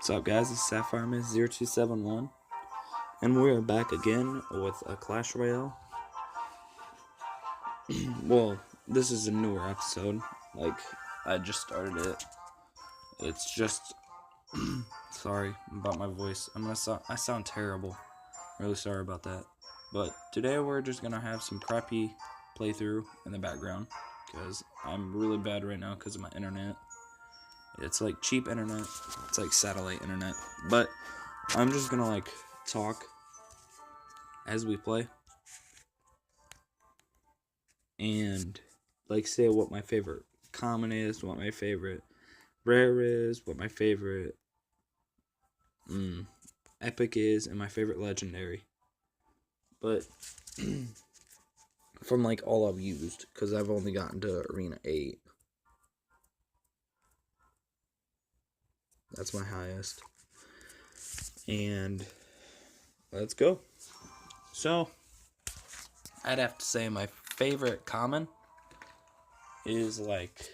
What's up, guys? It's SapphireMist0271, and we are back again with a Clash Royale. Well, this is a newer episode. Like, I just started it. It's just... sorry about my voice. I sound terrible. Really sorry about that. But today we're just gonna have some crappy playthrough in the background, because I'm really bad right now because of my internet. It's like cheap internet. It's like satellite internet. But I'm just gonna like talk as we play and like say what my favorite common is, what my favorite rare is, what my favorite epic is, and my favorite legendary. But from like all I've used, because I've only gotten to Arena 8. That's my highest. And let's go. So, I'd have to say my favorite common is like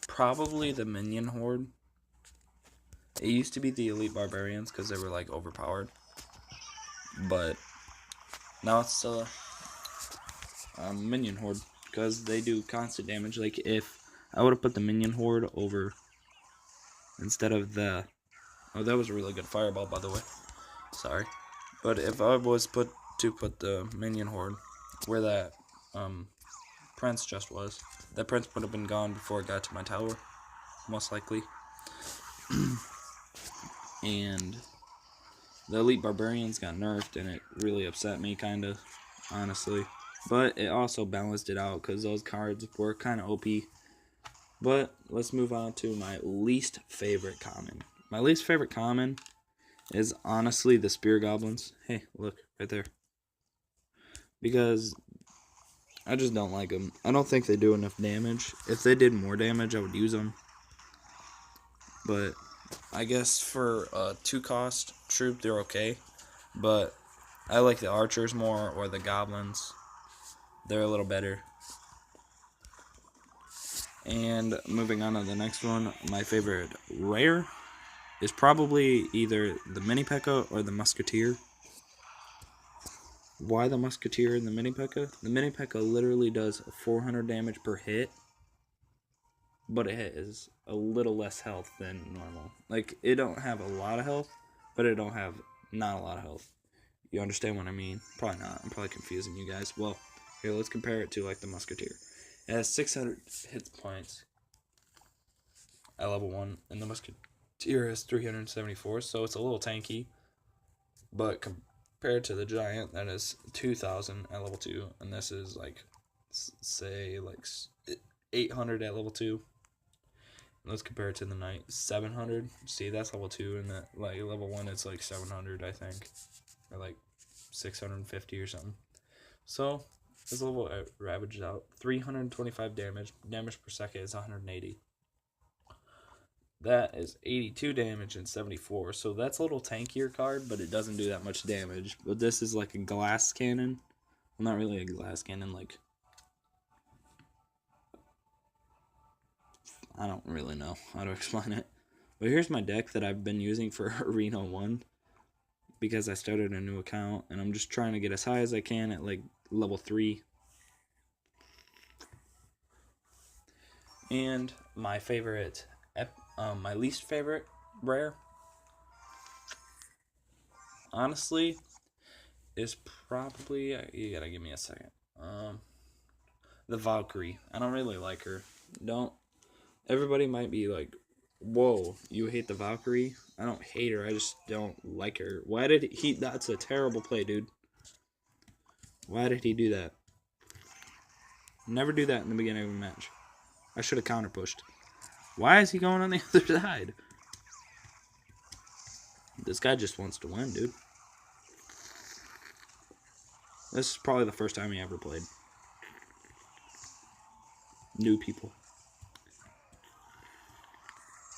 probably the minion horde. It used to be the elite barbarians because they were like overpowered, but now it's minion horde because they do constant damage. Like if I would have put the minion horde over instead of the that was a really good fireball, by the way. Sorry, but if I was put the minion horde where that prince just was, that prince would have been gone before it got to my tower, most likely. And the elite barbarians got nerfed, and it really upset me, kind of, honestly. But it also balanced it out because those cards were kind of OP. But let's move on to my least favorite common. My least favorite common is honestly the spear goblins. Hey, look right there. Because I just don't like them. I don't think they do enough damage. If they did more damage, I would use them. But I guess for a 2-cost troop, they're okay. But I like the archers more, or the goblins. They're a little better. And moving on to the next one, my favorite rare is probably either the mini P.E.K.K.A. or the musketeer. Why the musketeer and the mini P.E.K.K.A.? The mini P.E.K.K.A. literally does 400 damage per hit, but it has a little less health than normal. Like, it don't have a lot of health, but it don't have not a lot of health. You understand what I mean? Probably not. I'm probably confusing you guys. Well, here, let's compare it to, like, the musketeer. It has 600 hit points at level 1, and the musketeer has 374, so it's a little tanky. But compared to the giant, that is 2,000 at level 2, and this is, like, say, like, 800 at level 2. Let's compare it to the knight. 700. See, that's level 2, and that, like, level 1, it's like 700, I think. Or, like, 650 or something. So, this level ravaged out. 325 damage. Damage per second is 180. That is 82 damage and 74. So, that's a little tankier card, but it doesn't do that much damage. But this is like a glass cannon. Well, not really a glass cannon, like... I don't really know how to explain it. But here's my deck that I've been using for Arena 1. Because I started a new account, and I'm just trying to get as high as I can at, like, level 3. And my favorite, my least favorite rare, honestly, is probably, you gotta give me a second, the Valkyrie. I don't really like her. Everybody might be like, whoa, you hate the Valkyrie? I don't hate her, I just don't like her. Why did he, that's a terrible play, dude. Why did he do that? Never do that in the beginning of a match. I should have counter pushed. Why is he going on the other side? This guy just wants to win, dude. This is probably the first time he ever played. New people.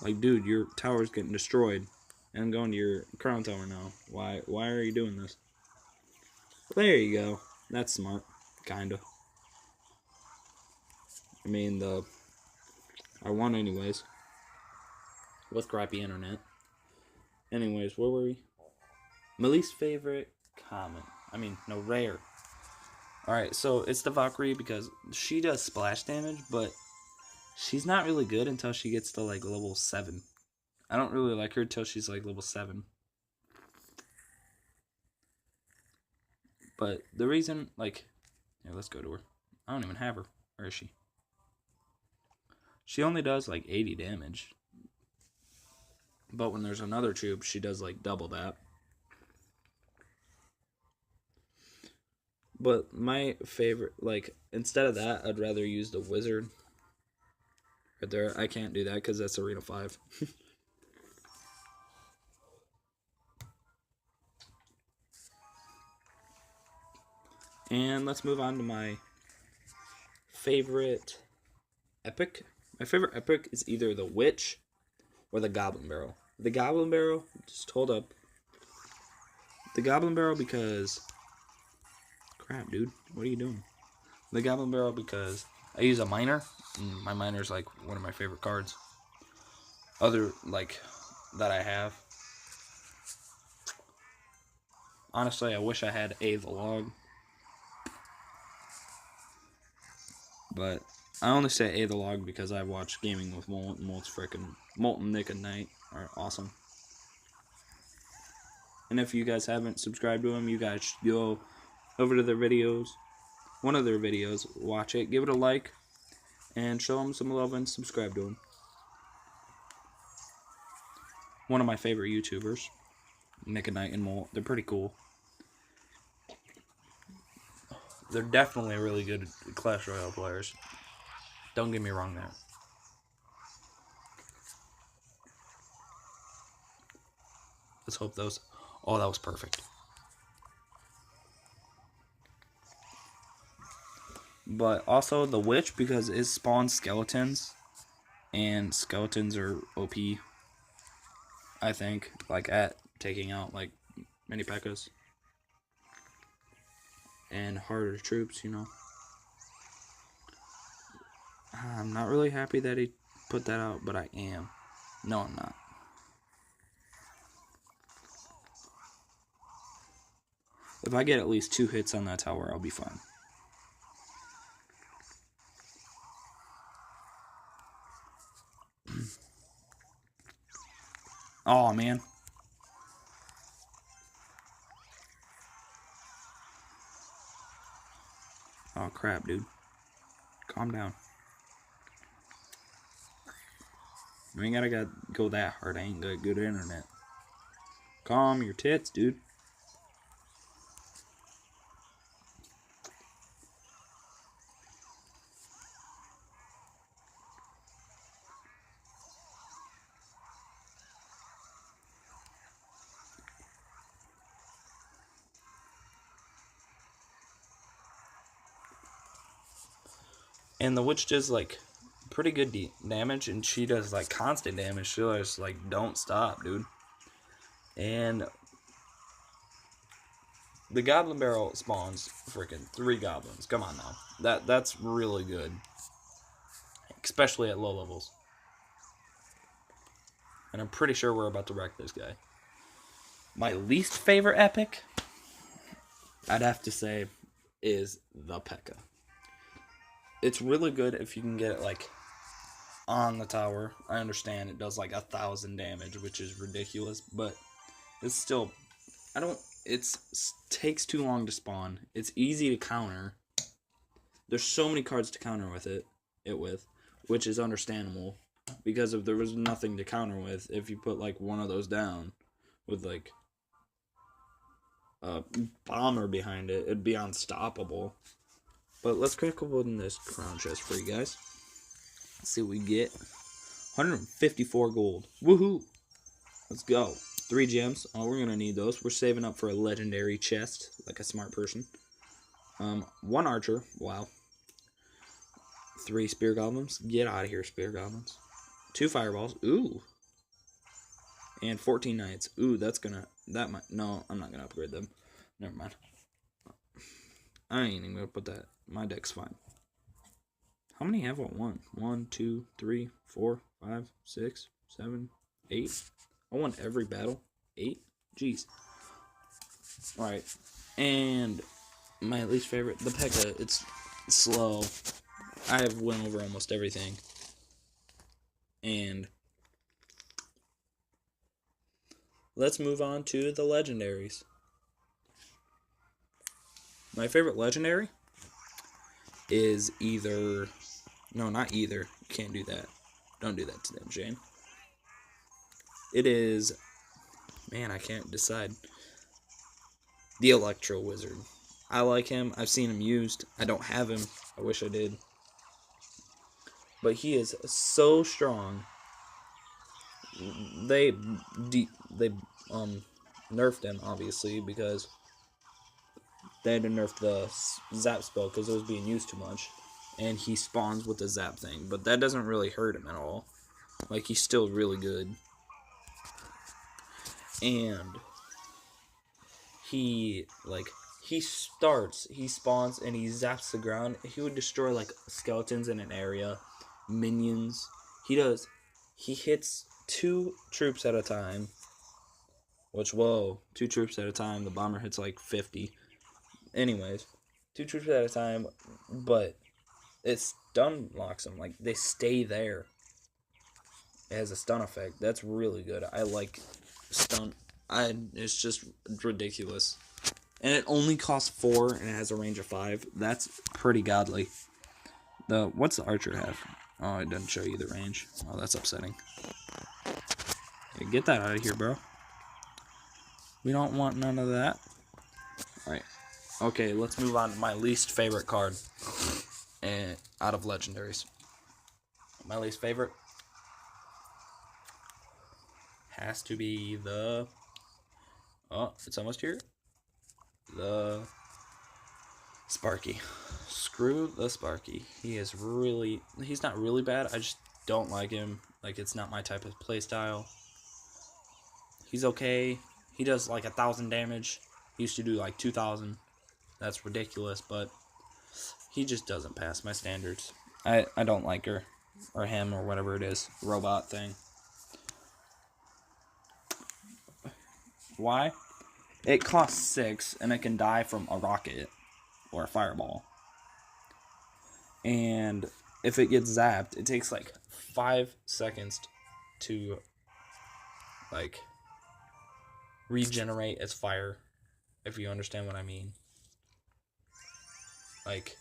Like, dude, your tower's getting destroyed. And I'm going to your crown tower now. Why are you doing this? There you go. That's smart. Kinda. I mean, I won anyways. With crappy internet. Anyways, where were we? My least favorite common. No, rare. Alright, so it's the Valkyrie because she does splash damage, but she's not really good until she gets to like level 7. I don't really like her until she's like level 7. But the reason, like, here, let's go to her. I don't even have her. Where is she? She only does like 80 damage. But when there's another troop, she does like double that. But my favorite, like, instead of that, I'd rather use the wizard. Right there. I can't do that because that's Arena 5. And let's move on to my favorite epic. My favorite epic is either the Witch or the Goblin Barrel. The Goblin Barrel, just hold up. The Goblin Barrel because... Crap, dude. What are you doing? The Goblin Barrel because I use a miner. And my miner is like one of my favorite cards. Other, like, that I have. Honestly, I wish I had the log. But I only say the log because I watch Gaming with Molt, and Molt's freaking Molt and nickatnyte are awesome. And if you guys haven't subscribed to them, you guys should go over to their videos, one of their videos, watch it, give it a like, and show them some love and subscribe to them. One of my favorite YouTubers, nickatnyte and Molt, they're pretty cool. They're definitely really good Clash Royale players. Don't get me wrong there. Let's hope those... Oh, that was perfect. But also the Witch because it spawns skeletons. And skeletons are OP. I think. Like at taking out like mini P.E.K.K.A.s. And harder troops, you know. I'm not really happy that he put that out, but I am. No, I'm not. If I get at least 2 hits on that tower, I'll be fine. Oh, man. Oh, crap, dude. Calm down. You ain't gotta go that hard. I ain't got good internet. Calm your tits, dude. And the Witch does, like, pretty good damage, and she does, like, constant damage. She just, like, don't stop, dude. And the Goblin Barrel spawns freaking 3 goblins. Come on now. That's really good. Especially at low levels. And I'm pretty sure we're about to wreck this guy. My least favorite epic, I'd have to say, is the P.E.K.K.A. It's really good if you can get it, like, on the tower. I understand it does, like, 1,000 damage, which is ridiculous, but it's still... It takes too long to spawn. It's easy to counter. There's so many cards to counter with it with, which is understandable. Because if there was nothing to counter with, if you put, like, one of those down with, like, a bomber behind it, it'd be unstoppable. But let's crack open this crown chest for you guys. Let's see what we get. 154 gold. Woohoo! Let's go. 3 gems. Oh, we're gonna need those. We're saving up for a legendary chest, like a smart person. 1 archer. Wow. 3 spear goblins. Get out of here, spear goblins. 2 fireballs. Ooh. And 14 knights. Ooh, that might... No, I'm not gonna upgrade them. Never mind. I ain't even gonna put that. My deck's fine. How many have I won? 1, 2, 3, 4, 5, 6, 7, 8. I won every battle. 8? Jeez. Alright. And my least favorite, the P.E.K.K.A. It's slow. I have went over almost everything. And let's move on to the legendaries. My favorite legendary is either... No, not either. You can't do that. Don't do that to them, Jane. It is... Man, I can't decide. The Electro Wizard. I like him. I've seen him used. I don't have him. I wish I did. But he is so strong. They nerfed him, obviously, because they had to nerf the zap spell because it was being used too much. And he spawns with the zap thing. But that doesn't really hurt him at all. Like, he's still really good. And he spawns, and he zaps the ground. He would destroy, like, skeletons in an area, minions. He hits 2 troops at a time. Which, whoa, 2 troops at a time. The bomber hits, like, 50. Anyways, 2 troops at a time, but it stun locks them. Like, they stay there. It has a stun effect. That's really good. I like stun. It's just ridiculous. And it only costs 4, and it has a range of 5. That's pretty godly. What's the archer have? Oh, it doesn't show you the range. Oh, that's upsetting. Hey, get that out of here, bro. We don't want none of that. Alright. Okay, let's move on to my least favorite card. And out of legendaries. My least favorite has to be the... Oh, it's almost here. The Sparky. Screw the Sparky. He's not really bad. I just don't like him. Like, it's not my type of playstyle. He's okay. He does like 1,000 damage. He used to do like 2,000. That's ridiculous, but he just doesn't pass my standards. I don't like her. Or him, or whatever it is. Robot thing. Why? It costs 6, and it can die from a rocket or a fireball. And if it gets zapped, it takes like 5 seconds to like regenerate its fire, if you understand what I mean. Like,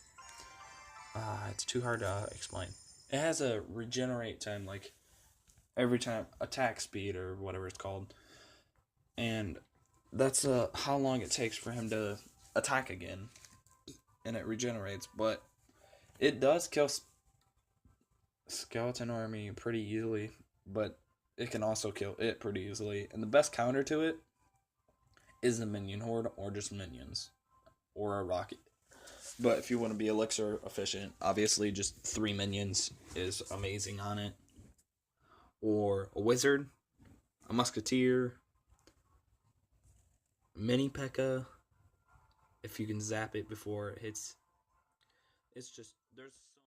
it's too hard to explain. It has a regenerate time, like every time attack speed or whatever it's called. And that's how long it takes for him to attack again. And it regenerates. But it does kill skeleton army pretty easily. But it can also kill it pretty easily. And the best counter to it is the minion horde or just minions. Or a rocket. But if you want to be elixir efficient, obviously just 3 minions is amazing on it. Or a wizard, a musketeer, mini P.E.K.K.A. If you can zap it before it hits. It's just, there's